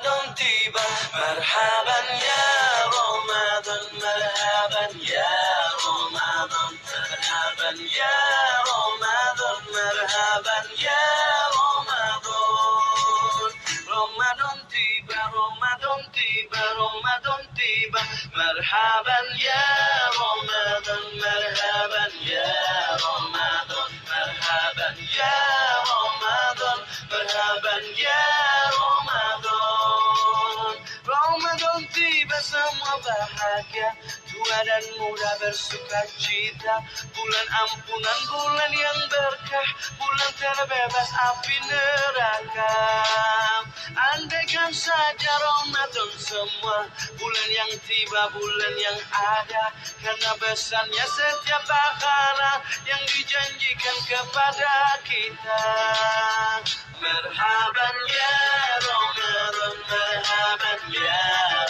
Ramadan tiba, marhaban ya Ramadan, marhaban ya Ramadan, marhaban ya Ramadan, marhaban ya Ramadan. Ramadan tiba, Ramadan tiba, Ramadan tiba, marhaban ya Ramadan, marhaban ya Ramadan, marhaban ya Ramadan, marhaban ya Ramadan. Ramadan tiba semua bahagia, tua dan muda bersuka cita. Bulan ampunan, bulan yang berkah, bulan terbebas api neraka. Andaikan saja Ramadan semua, bulan yang tiba, bulan yang ada, karena besarnya setiap pahala yang dijanjikan kepada kita. Marhaban ya Ramadan, marhaban ya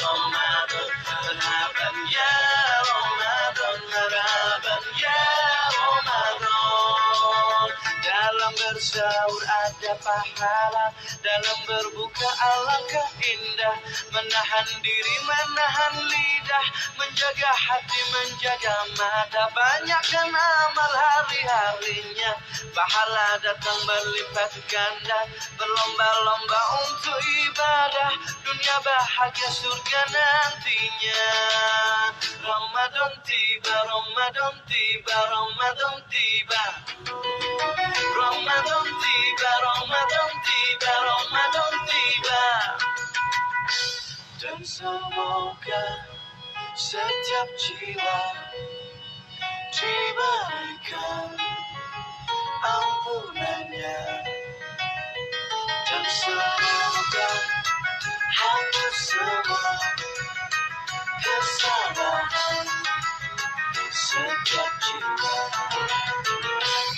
Ramadan, marhaban ya Ramadan, marhaban ya Ramadan. Dalam bersahur ada pahala, dalam berbuka alangkah indah. Menahan diri, menahan lidah, menjaga hati, menjaga mata. Banyakkan amal hari-harinya, pahala datang berlipat ganda. Berlomba-lomba untuk ibadah, dunia bahagia surga nantinya. Ramadan tiba, Ramadan tiba, Ramadan tiba. Ramadan tiba, Ramadan tiba, Ramadan tiba. Dan semoga setiap jiwa diberikan ampunannya. Dan semoga hapus semua kesalahan setiap jiwa.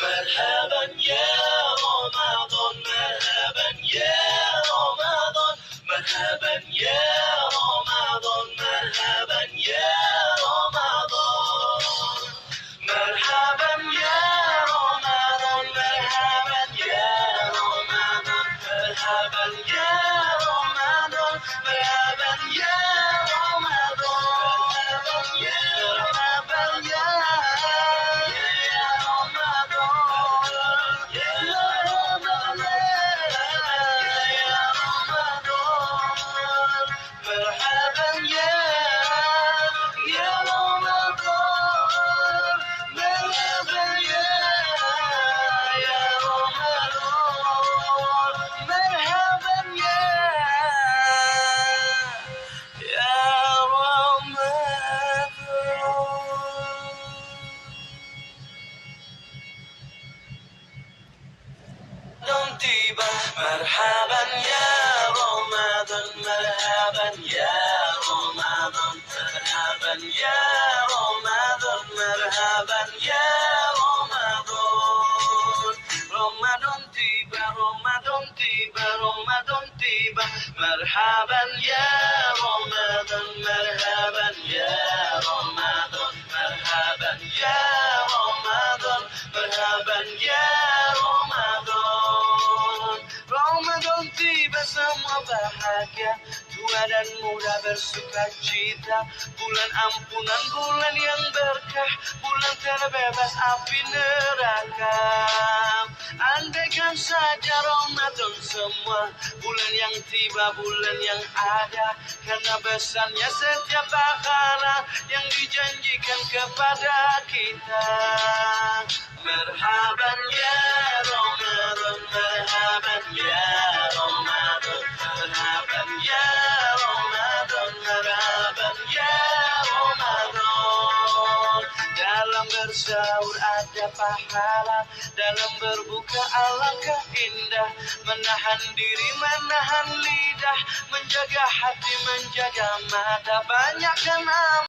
Marhaban ya Ramadan, marhaban ya Ramadan, marhaban ya Ramadan, marhaban ya Ramadan. Marhaban ya Ramadan, marhaban ya Ramadan, marhaban ya Ramadan, marhaban ya Ramadan, marhaban ya tiba. Marhaban ya Ramadan, marhaban ya Ramadan, marhaban ya Ramadan, marhaban ya Ramadan. Ramadan tiba, Ramadan tiba, Ramadan tiba. Marhaban ya Ramadan, marhaban ya Ramadan, marhaban ya Ramadan, marhaban ya Ramadan. Ramadan tiba semua bahagia, tua dan muda bersuka cita. Bulan ampunan, bulan yang berkah, bulan terbebas api neraka. Andaikan saja Ramadan semua, bulan yang tiba, bulan yang ada, karena besarnya setiap pahala yang dijanjikan kepada kita. Marhaban ya Ramadan, marhaban ya Ramadan, marhaban ya Ramadan, marhaban ya Ramadan. Dalam bersahur ada pahala, dalam berbuka alangkah indah. Menahan diri, menahan lidah, menjaga hati, menjaga mata. Banyakkan amal